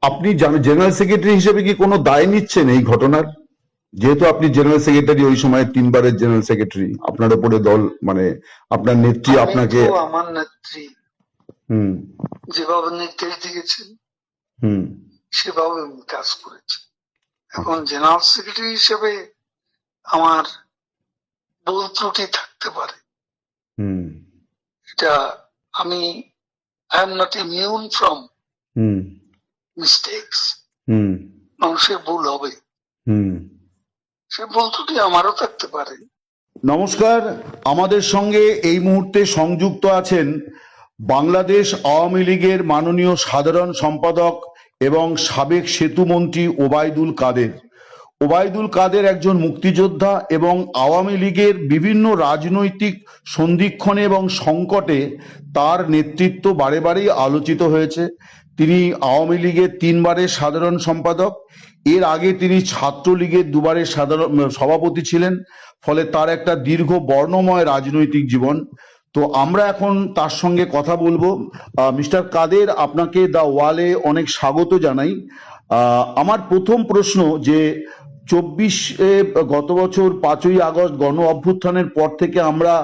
আপনি general secretary হিসেবে কি কোনো দায় নিচ্ছেন এই ঘটনার? যেহেতু আপনি জেনারেল সেক্রেটারি, ওই সময় 3 বারের জেনারেল সেক্রেটারি, আপনার উপরে দল মানে আপনার নেত্রী আমি আপনাকে। তো আমার নেত্রী হুম যেভাবে নির্দেশ দিয়েছেন হুম সেভাবে আমি কাজ করেছি। এখন আচ্ছা জেনারেল সেক্রেটারি হিসেবে আমার ভুল ত্রুটি থাকতে পারে, হুম এটা আমি I am not immune from hmm mistakes. হুম মানুষের ভুল হবে, হুম সে ভুল ত্রুটি আমারও থাকতে পারে। নমস্কার, আমাদের সঙ্গে এই মুহূর্তে সংযুক্ত আছেন বাংলাদেশ আওয়ামী লীগের মাননীয় সাধারণ সম্পাদক এবং সাবেক সেতুমন্ত্রী ওবায়দুল কাদের। ওবায়দুল কাদের একজন মুক্তিযোদ্ধা এবং আওয়ামী লীগের বিভিন্ন রাজনৈতিক সন্ধিক্ষণে এবং সংকটে তার নেতৃত্ব বারে বারেই আলোচিত হয়েছে। তিনি আওয়ামী লীগের 3 বারের সাধারণ সম্পাদক, এর আগে তিনি ছাত্রলীগের 2 বারের সাধারণ সভাপতি ছিলেন, ফলে তার একটা দীর্ঘ বর্ণময় রাজনৈতিক জীবন। তো আমরা এখন তার সঙ্গে কথা বলবো। মিস্টার কাদের, আপনাকে দ্য ওয়ালে অনেক স্বাগত জানাই। আমার প্রথম প্রশ্ন যে 24 গত বছর 5ই আগস্ট গণ অভ্যুত্থানের পর থেকে আমরা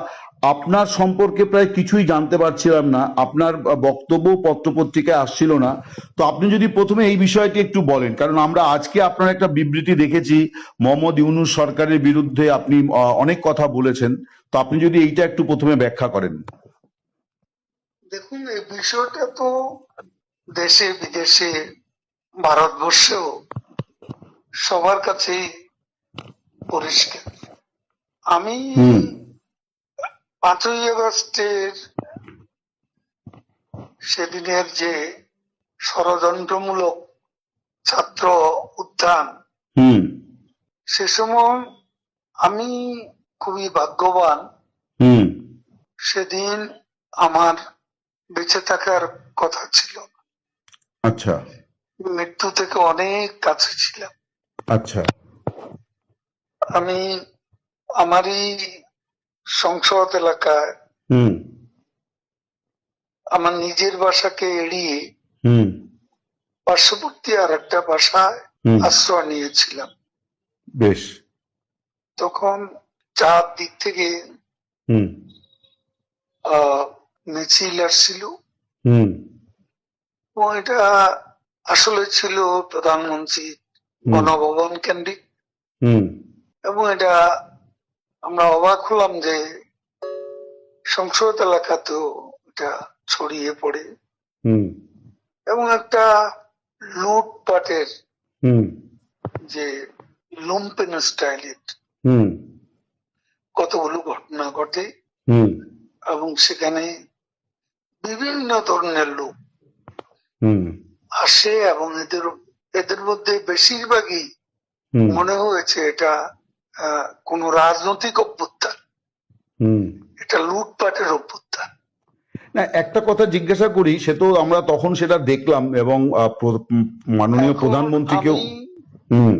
আপনার সম্পর্কে প্রায় কিছুই জানতে পারছিলাম না, আপনার বক্তব্য পত্রপত্রিকায় আসছিল না। তো আপনি যদি প্রথমে এই বিষয়টি একটু বলেন, কারণ আমরা আজকে আপনার একটা বিবৃতি দেখেছি, মোহাম্মদ ইউনূস সরকারের বিরুদ্ধে আপনি অনেক কথা বলেছেন। তো আপনি যদি এইটা একটু প্রথমে ব্যাখ্যা করেন। দেখুন, এই বিষয়টা তো দেশে বিদেশে ভারতবর্ষেও সবার কাছেই পরিষ্কার। আমি হুম 5ই আগস্টের সেদিনের যে ষড়যন্ত্রমূলক ছাত্র উত্থান, হুম সে সময় আমি খুবই ভাগ্যবান। হুম সেদিন আমার বেঁচে থাকার কথা ছিল, আচ্ছা মৃত্যু থেকে অনেক কাছে ছিলাম। আচ্ছা আমি আমারই সংসদ এলাকায় হুম আমার নিজের বাসাকে এড়িয়ে হুম পার্শ্ববর্তী আর একটা বাসায় হুম আশ্রয় নিয়েছিলাম। বেশ। তখন চারদিক থেকে হুম মিছিল আসছিল হুম এবং এটা আসলে ছিল প্রধানমন্ত্রী হুম গণভবন কেন্দ্রিক। হুম এবং এটা আমরা অবাক হলাম যে সংসদ এলাকাতেও এটা ছড়িয়ে পড়ে হুম এবং একটা লুটপাটের হুম যে লুম্পেন স্টাইলের হুম কতগুলো ঘটনা ঘটে হুম এবং সেখানে বিভিন্ন ধরনের লোক হুম আসে এবং এদের এদের মধ্যে বেশিরভাগই হুম মনে হয়েছে এটা কোন রাজনৈতিক অভ্যুত্থান, হুম এটা লুটপাটের অভ্যুত্থান। না, একটা কথা জিজ্ঞাসা করি, সে তো আমরা তখন সেটা দেখলাম এবং মাননীয় এখন প্রধানমন্ত্রীকেও। আমি হুম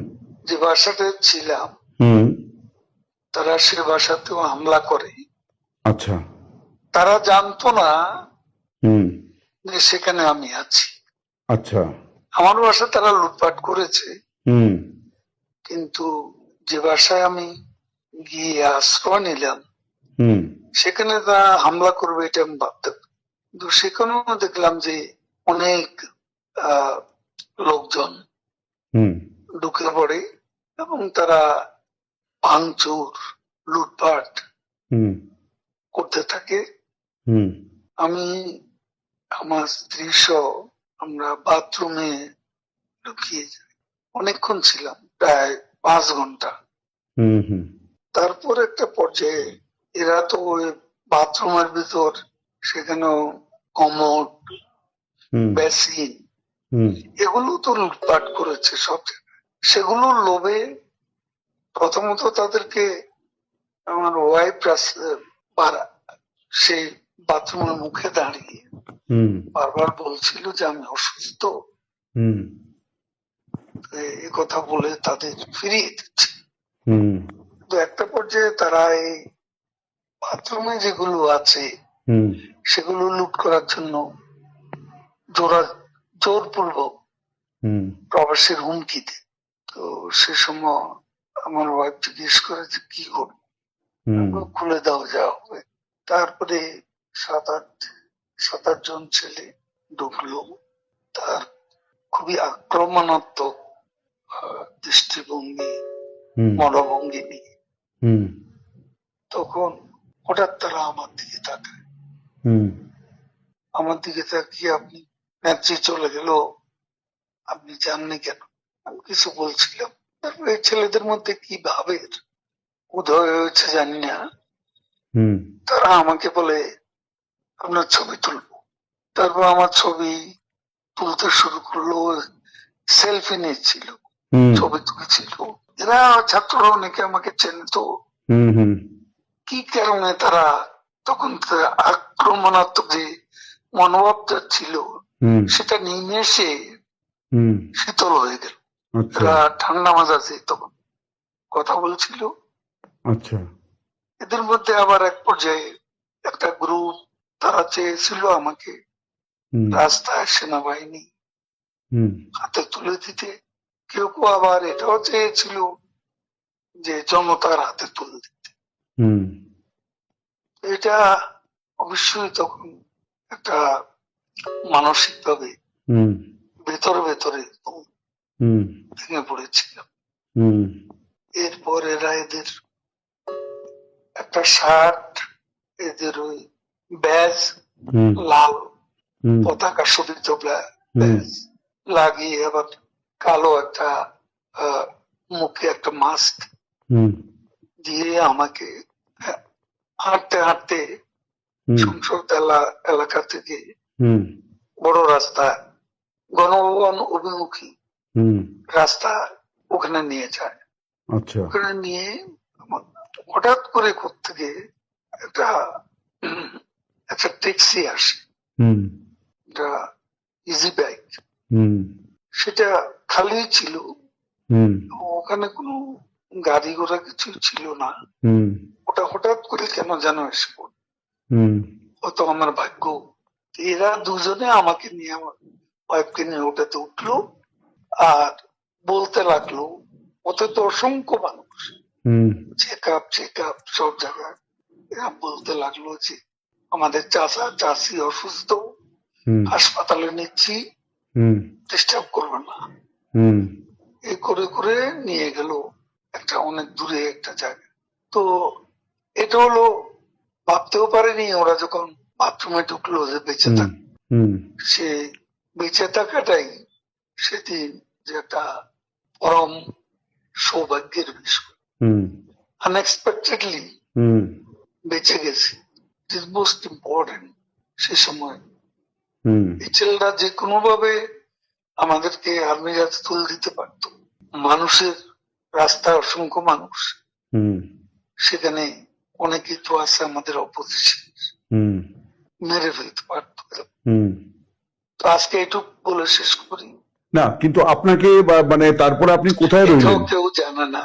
যে বাসাতে ছিলাম হুম তারা সে বাসাতেও হামলা করে। আচ্ছা তারা জানতো না হুম যে সেখানে আমি আছি। আচ্ছা আমার বাসা তারা লুটপাট করেছে, হুম কিন্তু যে বাসায় আমি গিয়ে আশ্রয় নিলাম হুম সেখানে তারা হামলা করবে এটা আমি ভাবতে পারি। কিন্তু সেখানেও দেখলাম যে অনেক আহ লোকজন হুম ঢুকে পড়ে এবং তারা ভাঙচুর লুটপাট হুম করতে থাকে। হুম আমি আমার স্ত্রী সহ আমরা বাথরুমে লুকিয়ে যাই, অনেকক্ষণ ছিলাম, প্রায় 5 ঘন্টা। হুম হুম তারপর একটা পর্যায়ে এরা তো ওই বাথরুমের ভিতর সেখানেও কমোড হুম বেসিন হুম এগুলো তো লুটপাট করেছে সব জায়গায়। সেগুলোর লোভে প্রথমত তাদেরকে আমার ওয়াইফ সেই বাথরুমের মুখে দাঁড়িয়ে হুম বারবার বলছিল যে আমি অসুস্থ, হুম এই কথা বলে তাদের ফিরিয়ে দিচ্ছে। হুম তো একটা পর্যায়ে তারা এই বাথরুমে যেগুলো আছে হুম সেগুলো লুট করার জন্য জোরপূর্বক হুম প্রবাসের হুমকিতে। তো সে সময় আমার ওয়াইফ জিজ্ঞেস করে যে কি করবো, হুম খুলে দাও যা হবে। তারপরে সাত আট জন ছেলে ঢুকলো। তার খুবই আক্রমণাত্মক দৃষ্টিভঙ্গি, হুম মনোভঙ্গি নিয়ে। হুম তখন হঠাৎ তারা হুম আমার দিকে তাকিয়ে, আপনি নেত্রী চলে গেল, আপনি জাননি কেন? আমি কিছু বলছিলাম। তারপরে এই ছেলেদের মধ্যে কি ভাবের উদয় হয়েছে জানি না, হুম তারা আমাকে বলে আপনার ছবি তুলবো। তারপর আমার ছবি তুলতে শুরু করলো, সেলফি নিচ্ছিল, হুম ছবি তুলছিল। এরা ছাত্ররা অনেকে আমাকে চেনতো। হুম হুম কি কারণে তারা তখন আক্রমণাত্মক যে মনোভাবটা ছিল হুম সেটা নেমে এসে হুম শীতল হয়ে গেল। আচ্ছা এরা ঠান্ডা মাজাজে তখন কথা বলছিল। আচ্ছা এদের মধ্যে আবার এক পর্যায়ে একটা গ্রুপ, তারা চেয়েছিল আমাকে হুম রাস্তায় সেনাবাহিনী হুম হাতে তুলে দিতে। কেউ কেউ আবার এটাও চেয়েছিল যে জনতার হাতে তুলে দিতে। হুম এটা অবশ্যই তখন একটা মানসিক ভাবে হুম ভেতরে ভেতরে হুম ভেঙে পড়েছিলাম। হুম এরপর এরা এদের একটা শার্ট, এদের ওই ব্যাজ, হুম লাল হুম পতাকা শোভিত হুম ব্যাজ লাগিয়ে, আবার কালো একটা আহ, মুখে একটা মাস্ক হুম দিয়ে আমাকে আহ, হাঁটতে হাঁটতে হুম সংসদ এলাকা থেকে হুম বড় রাস্তা, গণভবন অভিমুখী হুম রাস্তা, ওখানে নিয়ে যায়। আচ্ছা ওখানে নিয়ে আমার হঠাৎ করে কোত্থেকে একটা উম, একটা ট্যাক্সি আসে, হুম একটা ইজি বাইক। হুম সেটা খালি ছিল, হুম ওখানে কোনো গাড়ি ঘোড়া কিছু ছিল না। হুম ওটা হঠাৎ করে কেন যেন এসে পড়ল। হুম হয়তো আমার ভাগ্য। এরা দুজনে আমাকে নিয়ে, আমার ওয়াইফকে নিয়ে ওটাতে উঠলো আর বলতে লাগলো, ওতে তো অসংখ্য মানুষ, হুম চেক আপ সব জায়গায়। এরা বলতে লাগলো যে আমাদের চাচা চাচি অসুস্থ, হুম হাসপাতালে নিচ্ছি, হুম ডিস্টার্ব করবে না। হুম এই করে করে নিয়ে গেল একটা অনেক দূরে একটা জায়গা। তো এটা হলো, ভাবতেও পারেনি ওরা যখন বাথরুমে ঢুকলো যে বেঁচে হুম থাক, হুম সে বেঁচে থাকাটাই সেদিন যে একটা পরম সৌভাগ্যের বিষয়। হুম আনএক্সপেক্টেডলি হুম বেঁচে গেছি, ইট মোস্ট ইম্পর্টেন্ট। সে সময় হুম এই ছেলেরা যে কোনো ভাবে আমাদেরকে আর্মির হাতে তুলে দিতে পারতো। মানুষের রাস্তায় অসংখ্য মানুষ, হুম সেখানে অনেকেই তো আছে আমাদের অপোজিশন, হুম মেরে ফেলতে পারতো। হুম তো আজকে এটুকু বলে শেষ করি। না কিন্তু আপনাকে মানে তারপরে আপনি কোথায় এটাও রইলেন? কেউ জানে না,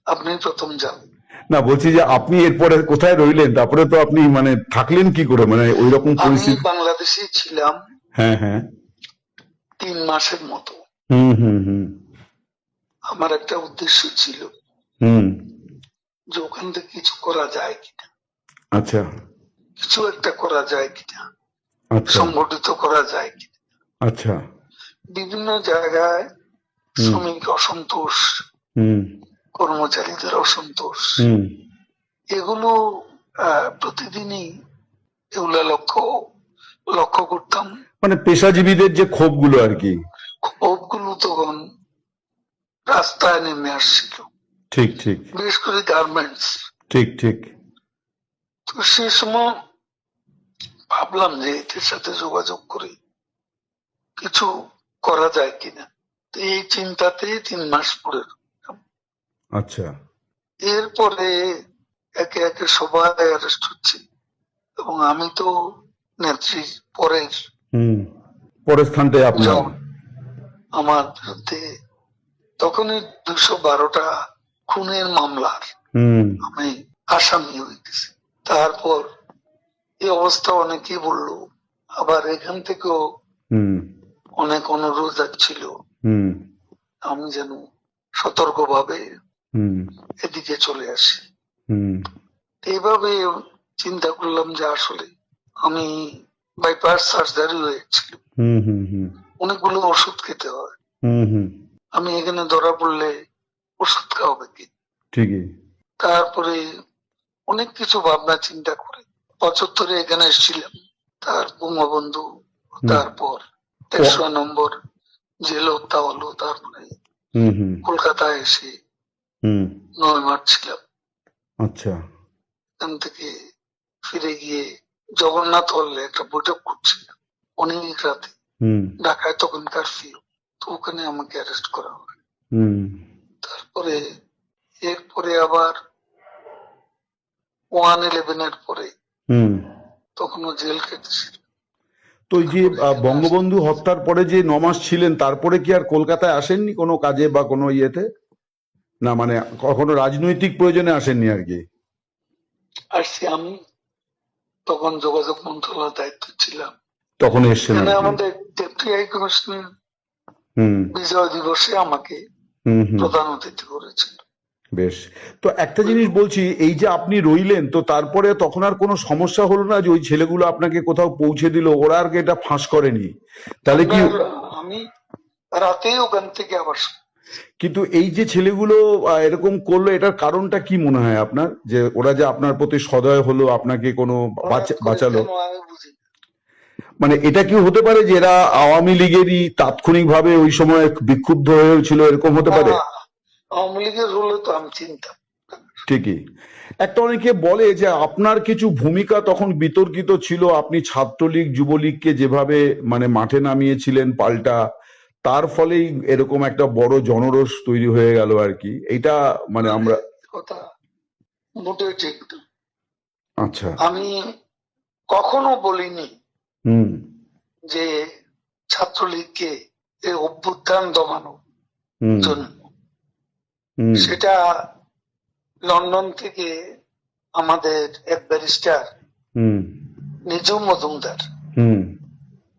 আপনি প্রথম জানেন। না বলছি যে আপনি এরপরে কোথায় রইলেন, তারপরে তো আপনি মানে থাকলেন কি করে, মানে ওই রকম আমি পরিস্থিতি? বাংলাদেশে ছিলাম হ্যাঁ হ্যাঁ 3 মাসের মতো। হুম হুম হুম আমার একটা উদ্দেশ্য ছিল হুম যে ওখান থেকে কিছু করা যায় কিনা, আচ্ছা কিছু একটা করা যায় কিনা, আচ্ছা সংগঠিত করা যায় কিনা। আচ্ছা বিভিন্ন জায়গায় হুম শ্রমিক অসন্তোষ, হুম কর্মচারীদের অসন্তোষ, হুম এগুলো প্রতিদিনই এগুলা লক্ষ্য লক্ষ্য করতাম। মানে পেশাজীবীদের যে ক্ষোভগুলো আর কি। ক্ষোভগুলো তখন রাস্তায় নেমে আসছিল, ঠিক ঠিক বিশেষ করে গার্মেন্টস। ঠিক ঠিক তো সে সময় ভাবলাম যে এদের সাথে যোগাযোগ করে কিছু করা যায় কিনা। তো এই চিন্তাতে 3 মাস পরে রইলাম। আচ্ছা এরপরে একে একে সবাই অ্যারেস্ট হচ্ছে, এবং আমি তো নেত্রীর পরের হুম পরের স্থানটাই আপনার। জন। আমার বিরুদ্ধে তখনই 212টা খুনের মামলার হুম আমি আসামি হয়ে গেছি। তারপর এই অবস্থা অনেকেই বললো, আবার এখান থেকেও হুম অনেক অনুরোধ ছিল হুম আমি যেন সতর্কভাবে হুম এদিকে চলে আসি। হুম এইভাবে চিন্তা করলাম যে আসলে আমি বাইপাস সার্জারি হয়েছিল, হুম হুম হুম অনেকগুলো ওষুধ খেতে হয়। হুম হুম আমি এখানে ধরা পড়লে ওষুধ খাওয়াবে কি? ঠিকই। তারপরে অনেক কিছু ভাবনা চিন্তা করে 75-এ এখানে এসেছিলাম। তার বঙ্গবন্ধু, হুম তারপর ও 100 নম্বর জেল হত্যা হলো, তারপরে হুম হুম কলকাতায় এসে হুম 9 মাস ছিলাম। আচ্ছা। এখান থেকে ফিরে গিয়ে জগন্নাথ হলে একটা বৈঠক করছিলাম অনেক রাতে, হুম ঢাকায় তখন কারফিউ। তো ওখানে আমাকে অ্যারেস্ট করা হয়। হুম তারপরে এরপরে আবার 111-এর পরে হুম তখনও জেল কেটেছিল। তো ওই যে তারপরে এখানে আসলাম। বঙ্গবন্ধু হত্যার পরে যে 9 মাস ছিলেন তারপরে কি আর কলকাতায় আসেননি কোনো কাজে বা কোনো ইয়েতে? না মানে কখনো রাজনৈতিক প্রয়োজনে আসেননি আর কি? আসছি আমি, তখন যোগাযোগ মন্ত্রণালয়ের দায়িত্ব ছিলাম। তখন এসছেন এখানে আর কি? আমাদের ডেপুটি হাই কমিশনার হুম বিজয় দিবসে আমাকে হুম হুম প্রধান অতিথি করেছিল। বেশ। তো একটা জিনিস বলছি, এই যে আপনি রইলেন তো তারপরে তখন আর কোনো সমস্যা হলো না যে ওই ছেলেগুলো আপনাকে কোথাও পৌঁছে দিল, ওরা আর কি এটা ফাঁস করেনি? তাহলে কি? আপনার আমি রাতেই ওখান থেকে আবার কিন্তু এই যে ছেলেগুলো এরকম করলো, এটার কারণটা কি মনে হয় আপনার, যে ওরা যে আপনার প্রতি সদয় হলো, আপনাকে কোনো হঠাৎ করে বাঁচালো? কেন আমি বুঝি না। মানে এটা কি হতে পারে যে এরা আওয়ামী লীগেরই তাৎক্ষণিকভাবে ওই সময় বিক্ষুব্ধ হয়েছিল, এরকম হতে না, পারে? আওয়ামী লীগের হলে তো আমি চিনতাম। ঠিকই। একটা অনেকে বলে যে আপনার কিছু ভূমিকা তখন বিতর্কিত ছিল, আপনি ছাত্রলীগ যুবলীগকে যেভাবে মানে মাঠে নামিয়েছিলেন পাল্টা, তার ফলেই এরকম একটা বড় জনরোষ তৈরি হয়ে গেল আর কি, এইটা মানে মানে আমরা। কথা মোটেই ঠিক না। আচ্ছা। আমি কখনো বলিনি হুম যে ছাত্রলীগকে এই অভ্যুত্থান দমানোর হুম জন্য। হুম সেটা লন্ডন থেকে আমাদের এক ব্যারিস্টার হুম নিজু মজুমদার, হুম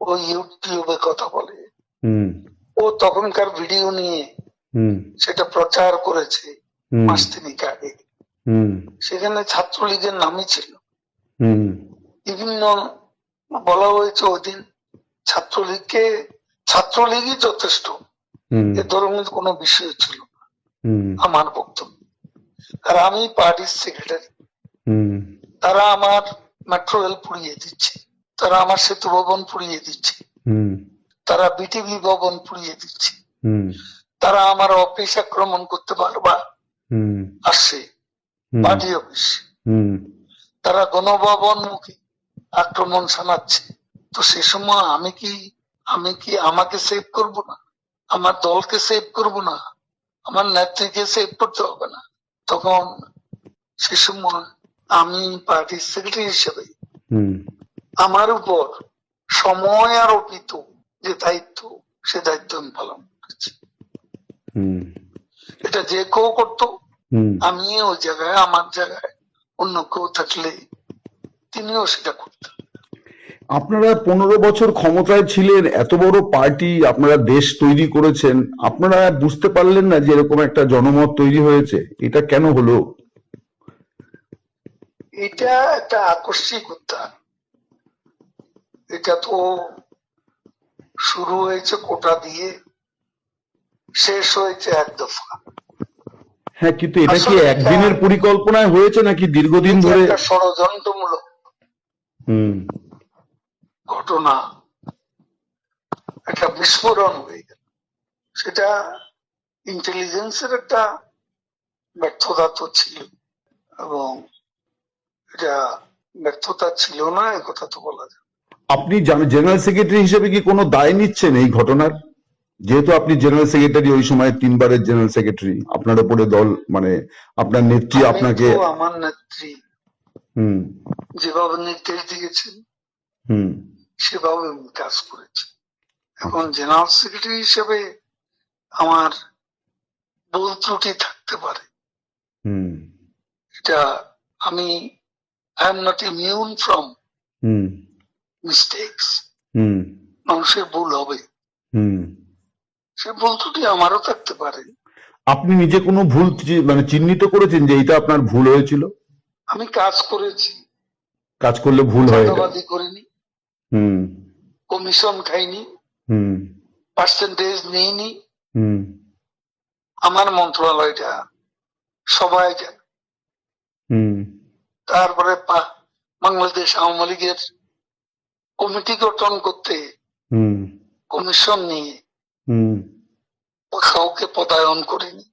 ও ইউটিউবে কথা বলে, হুম ও তখনকার ভিডিও নিয়ে হুম সেটা প্রচার করেছে হুম মাস তিনেক আগে। হুম সেখানে ছাত্রলীগের নামই ছিল। হুম বিভিন্ন বলা হয়েছে ওই দিন ছাত্রলীগকে, ছাত্রলীগই যথেষ্ট, হুম এ ধরনের কোনো বিষয় ছিল না হুম আমার বক্তব্য। আর আমি পার্টির সেক্রেটারি, হুম তারা আমার মেট্রো রেল পুড়িয়ে দিচ্ছে, তারা আমার সেতু ভবন পুড়িয়ে দিচ্ছে, হুম তারা বিটিভি ভবন পুড়িয়ে দিচ্ছে, হুম তারা আমার অফিস আক্রমণ করতে পারবা হুম আসছে, হুম পার্টি অফিস, হুম তারা গণভবন মুখী আক্রমণ শানাচ্ছে। তো সে সময় আমি কি আমাকে সেভ করব না? আমার দলকে সেভ করব না? আমার নেত্রীকে সেভ করতে হবে না? তখন সে সময় আমি পার্টির সেক্রেটারি হিসেবে হুম আমার উপর সময় আরোপিত যে দায়িত্ব, সে দায়িত্ব আমি পালন করেছি। হুম এটা যে কেউ করতো, হুম আমি ওই জায়গায় আমার জায়গায় অন্য কেউ থাকলে তিনিও সেটা করতেন। আপনারা 15 বছর ক্ষমতায় ছিলেন, এত বড় পার্টি, আপনারা দেশ তৈরি করেছেন, আপনারা বুঝতে পারলেন না যে এরকম একটা জনমত তৈরি হয়েছে? এটা কেন হলো? এটা একটা আকস্মিক উত্থান। এটা তো শুরু হয়েছে কোটা দিয়ে, শেষ হয়েছে এক দফা। হ্যাঁ, কিন্তু এটা কি আসলে এটা একদিনের পরিকল্পনায় হয়েছে নাকি দীর্ঘদিন নিজে ধরে? একটা ষড়যন্ত্রমূলক হুম ঘটনা, একটা বিস্ফোরণ হয়ে গেল। সেটা ইন্টেলিজেন্সের একটা ব্যর্থতা তো ছিল, এবং এটা ব্যর্থতা ছিল না এ কথা তো বলা যায়। আপনি জেনারেল সেক্রেটারি হিসেবে কি কোনো দায় নিচ্ছেন এই ঘটনার? যেহেতু আপনি জেনারেল সেক্রেটারি, ওই সময় 3 বারের জেনারেল সেক্রেটারি, আপনার উপরে দল মানে আপনার নেত্রী আমি আপনাকে। তো আমার নেত্রী হুম যেভাবে নির্দেশ দিয়েছেন হুম সেভাবে আমি কাজ করেছি। এখন আচ্ছা। জেনারেল সেক্রেটারি হিসেবে আমার ভুল ত্রুটি থাকতে পারে, হুম এটা আমি, I am not immune from hmm mistakes. হুম মানুষের ভুল হবে, হুম সে ভুল ত্রুটি আমারও থাকতে পারে। আপনি নিজে কোনো ভুল মানে চিহ্নিত করেছেন যে এটা আপনার ভুল হয়েছিল? আমি কাজ করেছি, কাজ করলে ভুল হয় এটা? চাঁদাবাজি করিনি, হুম। কমিশন খাইনি, হুম। পার্সেন্টেজ নিইনি। হুম। আমার মন্ত্রণালয়টা সবাই জানে। হুম। তারপরে বাংলাদেশ আওয়ামী লীগের কমিটি গঠন করতে হুম। কমিশন নিয়ে হুম। কাউকে পদায়ন করিনি,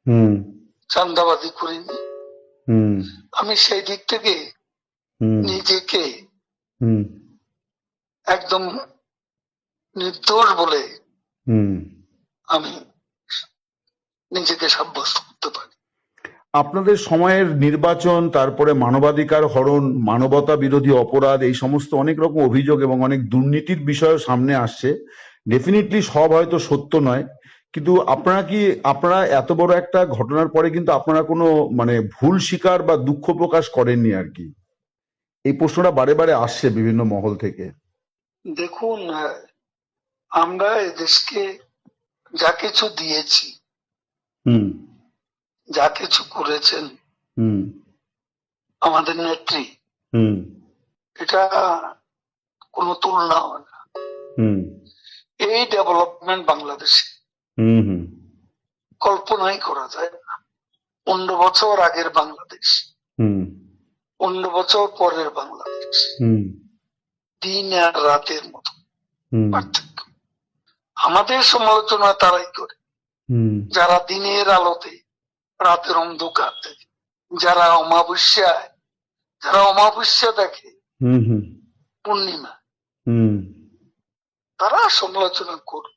হুম। চাঁদাবাজি করিনি। হুম। আমি সেই দিক থেকে হুম। নিজেকে হুম। একদম নির্দোষ বলে হুম। আমি নিজেকে সাব্যস্ত করতে পারি। আপনাদের সময়ের নির্বাচন, তারপরে মানবাধিকার হরণ, মানবতা বিরোধী অপরাধ, এই সমস্ত অনেক রকম অভিযোগ এবং অনেক দুর্নীতির বিষয় সামনে আসছে। ডেফিনেটলি সব হয়তো সত্য নয়, কিন্তু আপনারা এত বড় একটা ঘটনার পরে কিন্তু আপনারা কোনো মানে ভুল স্বীকার বা দুঃখ প্রকাশ করেননি আর কি। এই প্রশ্নটা বারে বারে আসছে বিভিন্ন মহল থেকে। দেখুন, আমরা এদেশকে যা কিছু দিয়েছি, হুম। যা কিছু করেছেন হুম। আমাদের নেত্রী, হুম। এটা কোনো তুলনা হয় না। হুম। এই ডেভেলপমেন্ট বাংলাদেশে হুম। হুম। কল্পনাই করা যায় না। 15 বছর আগের বাংলাদেশ, হুম। 15 বছর পরের বাংলাদেশ, হুম। দিন আর রাতের মতো হুম। পার্থক্য। আমাদের সমালোচনা তারাই করে হুম। যারা দিনের আলোতে রাতের অন্ধকার দেখে, যারা অমাবস্যা দেখে হুম। হুম। পূর্ণিমা, হুম। তারা সমালোচনা করে।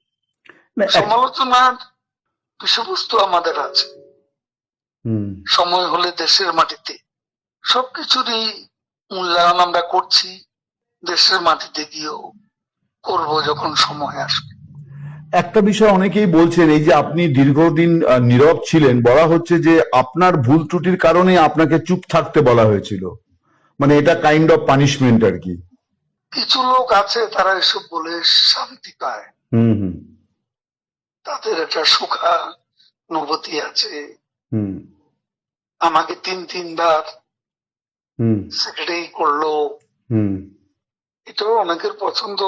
না, সমালোচনার বিষয়বস্তু আমাদের আছে। হুম। সময় হলে দেশের মাটিতে সবকিছুরই মূল্যায়ন আমরা করছি, দেশের মাটিতে গিয়েও করব যখন সময় আসবে। একটা বিষয় অনেকেই বলছেন, এই যে আপনি দীর্ঘদিন নীরব ছিলেন, বলা হচ্ছে যে আপনার ভুল ত্রুটির কারণে আপনাকে চুপ থাকতে বলা হয়েছিল, মানে এটা কাইন্ড অফ পানিশমেন্ট আর কি। কিছু লোক আছে তারা এসব বলে শান্তি পায়, হুম। হুম। তাদের একটা সুখানুভূতি আছে। হুম। আমাকে তিনবার হুম। সেক্রেটারি করলো, হুম। এটাও অনেকের পছন্দ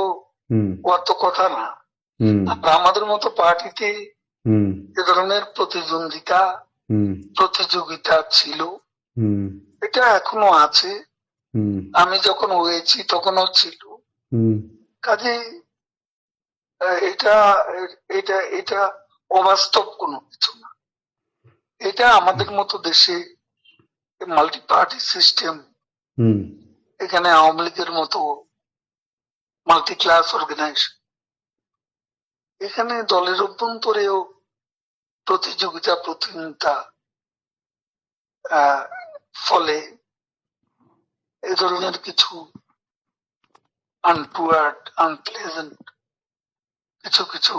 হুম। হওয়ার তো কথা না। হুম। আর আমাদের মতো পার্টিতে হুম। এ ধরনের হুম। প্রতিযোগিতা ছিল, হুম। এটা এখনো আছে। হুম। আমি যখন হয়েছি তখনও ছিল। হুম। কাজে এটা এটা এটা অবাস্তব কোনো কিছু না। এটা আমাদের মতো দেশে মাল্টি পার্টি সিস্টেম, হুম। এখানে আওয়ামী লীগের মতো মাল্টি ক্লাস অর্গানাইজেশন, এখানে দলের অভ্যন্তরেও প্রতিযোগিতা প্রতিযোগিতা ফলে এ ধরনের কিছু আনটুয়ার্ড আনপ্লেজেন্ট কিছু কিছু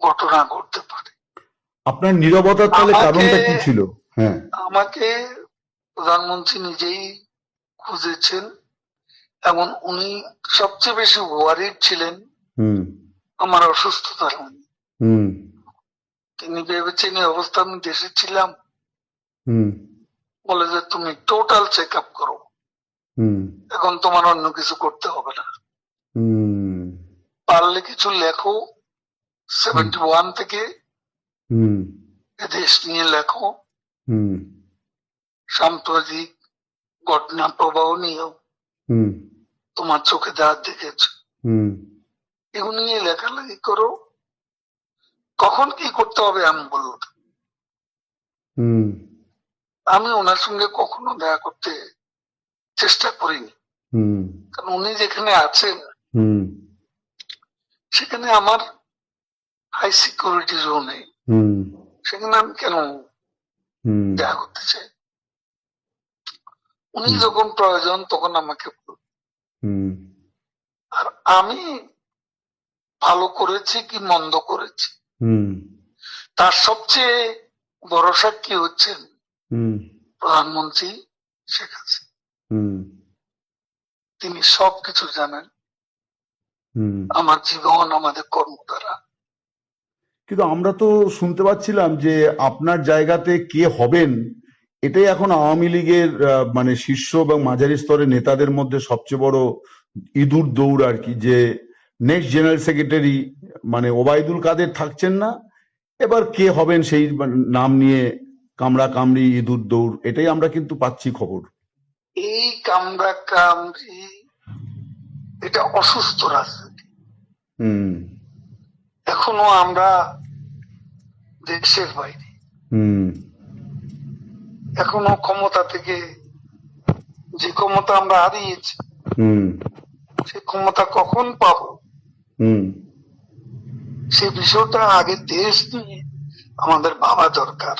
ঘটনা ঘটতে পারে। আপনার নীরবতার তাহলে আমাকে কারণটা কি ছিল? হ্যাঁ। আমাকে প্রধানমন্ত্রী নিজেই খুঁজেছেন এবং উনি সবচেয়ে বেশি ওয়ারিড ছিলেন হুম। আমার অসুস্থতার নিয়ে। হুম। তিনি ভেবেছেন এই অবস্থা আমি দেশে ছিলাম, হুম। বলে যে তুমি টোটাল চেক আপ করো, হুম। এখন তোমার অন্য কিছু করতে হবে না, হুম। পারলে কিছু লেখো, 71 থেকে হুম। দেশ নিয়ে লেখো, হুম। সাম্প্রতিক ঘটনা প্রবাহ নিয়েও হুম। তোমার চোখে যা দেখেছ হুম। এগুলো নিয়ে লেখালেখি করো, কখন কি করতে হবে আমি বলবো। হুম। আমি ওনার সঙ্গে কখনো দেখা করতে চেষ্টা করিনি, হুম। কারণ উনি যেখানে আছেন হুম। সেখানে আমার হাই সিকিউরিটি জোনে, হুম। সেখানে আমি কেন হুম। দেখা করতে চাই। উনি হুম। যখন প্রয়োজন তখন আমাকে বলবেন। হুম। আর আমি ভালো করেছি কি মন্দ করেছি হুম। তার সবচেয়ে বড় সাক্ষী হচ্ছেন হুম। প্রধানমন্ত্রী শেখ হাসিনা। হুম। তিনি সবকিছু জানেন, হুম। আমার জীবন, আমাদের কর্মধারা, কিন্তু আমরা তো শুনতে পাচ্ছিলাম যে আপনার জায়গাতে কে হবেন এটাই এখন আওয়ামী লীগের মানে শীর্ষ এবং মাঝারি স্তরের নেতাদের মধ্যে সবচেয়ে বড় ইঁদুর দৌড় আর কি, যে নেক্সট জেনারেল সেক্রেটারি মানে ওবায়দুল কাদের থাকছেন না, এবার কে হবেন সেই নাম নিয়ে কামড়া কামড়ি ইঁদুর দৌড়, এটাই আমরা কিন্তু পাচ্ছি খবর। এই কামড়া কামড়ি এটা অসুস্থ রাজনীতি। হুম এখনো আমরা দেশের বাইরে, হুম এখনো ক্ষমতা থেকে যে ক্ষমতা আমরা হারিয়েছি হুম সে ক্ষমতা কখন পাবো হুম সে বিষয়টা আগে দেশ নিয়ে আমাদের ভাবা দরকার।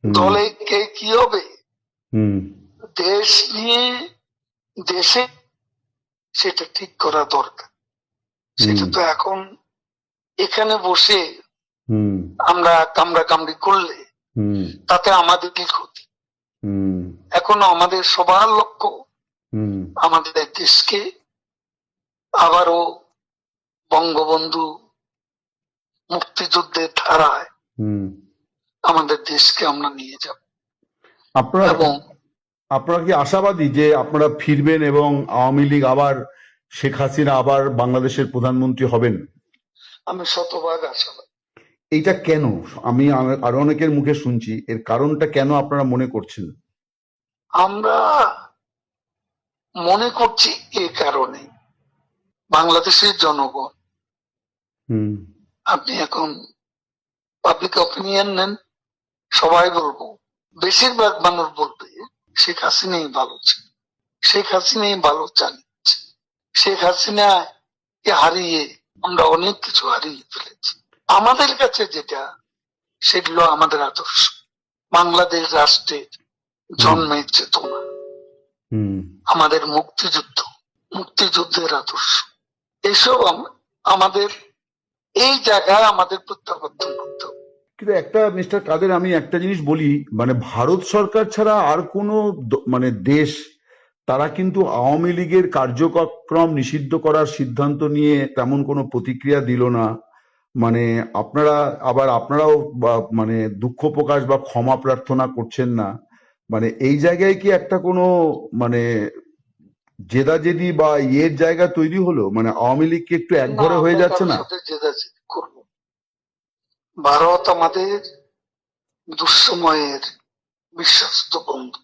হুম দলে কে কি হবে হুম দেশ নিয়ে দেশে সেটা ঠিক করা দরকার। সেটা তো এখন এখানে বসে হুম আমরা কামড়া কামড়ি করলে হুম তাতে আমাদের কি ক্ষতি? হুম এখন আমাদের সবার লক্ষ্য হুম আমাদের দেশকে আবারও বঙ্গবন্ধু মুক্তিযুদ্ধের ধারায় হুম আমাদের দেশকে আমরা নিয়ে যাব। আপনারা এবং আপনারা কি আশাবাদী যে আপনারা ফিরবেন এবং আওয়ামী লীগ আবার শেখ হাসিনা আবার বাংলাদেশের প্রধানমন্ত্রী হবেন? আমি শতভাগ আশাবাদী। এইটা কেন? আমি আরো অনেকের মুখে শুনছি, এর কারণটা কেন আপনারা মনে করছেন? আমরা মনে করছি এ কারণে বাংলাদেশের জনগণ, হুম আপনি এখন পাবলিক অপিনিয়ন নেন, সবাই বলবো, বেশিরভাগ মানুষ বলবে শেখ হাসিনাই ভালো ছিল, শেখ হাসিনাই ভালো চালিয়েছে, শেখ হাসিনাকে হারিয়ে আমরা অনেক কিছু হারিয়ে ফেলেছি। আমাদের কাছে যেটা সেগুলো আমাদের আদর্শ, বাংলাদেশ রাষ্ট্রের জন্মের চেতনা, হুম আমাদের মুক্তিযুদ্ধের আদর্শ, এসব আমাদের এই জায়গায় আমাদের প্রত্যাবর্তন করতে হবে। কিন্তু একটা মিস্টার কাদের, আমি একটা জিনিস বলি, মানে ভারত সরকার ছাড়া আর কোনো মানে দেশ তারা কিন্তু আওয়ামী লীগের কার্যক্রম নিষিদ্ধ করার সিদ্ধান্ত নিয়ে তেমন কোনো প্রতিক্রিয়া দিল না। মানে আপনারাও মানে দুঃখ প্রকাশ বা ক্ষমা প্রার্থনা করছেন না। মানে এই জায়গায় কি একটা কোনো মানে জেদাজেদি বা ইয়ের জায়গা তৈরি হলো? মানে আওয়ামী লীগ কি একটু না, একঘরে আমরা হয়ে যাচ্ছে কারোর না? সাথে জেদাজেদি করবো? ভারত আমাদের দুঃসময়ের বিশ্বস্ত বন্ধু।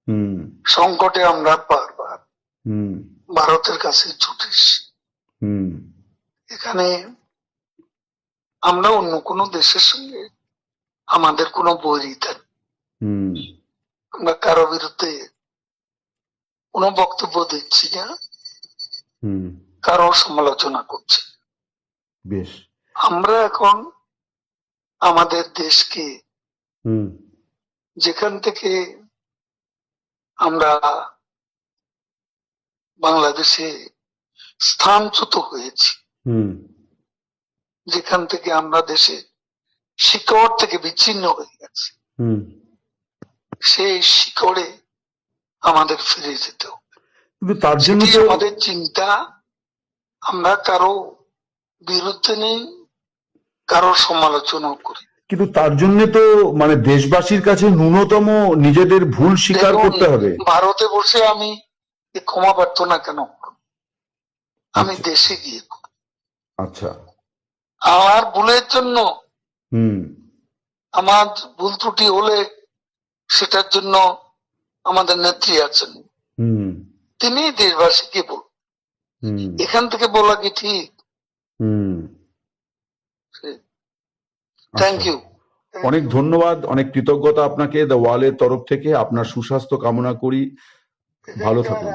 হুম সংকটে আমরা বারবার হুম ভারতের কাছে ছুটেছি। হুম এখানে আমরা অন্য কোনো দেশের সঙ্গে আমাদের কোনো বৈরিতা নেই। হুম আমরা কারো বিরুদ্ধে কোনো বক্তব্য দিচ্ছি না, হুম কারো সমালোচনা করছি না। বেশ। আমরা এখন আমাদের দেশকে হুম যেখান থেকে আমরা বাংলাদেশে স্থানচ্যুত হয়েছি, হুম যেখান থেকে আমরা দেশে শিকড় থেকে বিচ্ছিন্ন হয়ে গেছি, হুম সেই শিকড়ে আমাদের ফিরে যেতে হবে। কিন্তু তার জন্য সেটি তো আমাদের চিন্তা। আমরা কারো বিরুদ্ধে নেই, কারো সমালোচনা করি। কিন্তু তার জন্য তো মানে দেশবাসীর কাছে ন্যূনতম নিজেদের ভুল স্বীকার দেখুন, করতে হবে। ভারতে বসে আমি এ ক্ষমা প্রার্থনা কেন করব? আমি আচ্ছা দেশে গিয়ে করব। আচ্ছা। আমার ভুলের জন্য, হুম আমার ভুল ত্রুটি হলে সেটার জন্য আমাদের নেত্রী আছেন, হুম তিনি দেশবাসীকে বল। হুম এখান থেকে বলা কি ঠিক? হুম থ্যাংক আচ্ছা, ইউ। অনেক ধন্যবাদ, অনেক কৃতজ্ঞতা আপনাকে দ্য ওয়ালের তরফ থেকে। আপনার সুস্বাস্থ্য কামনা করি, ভালো থাকুন।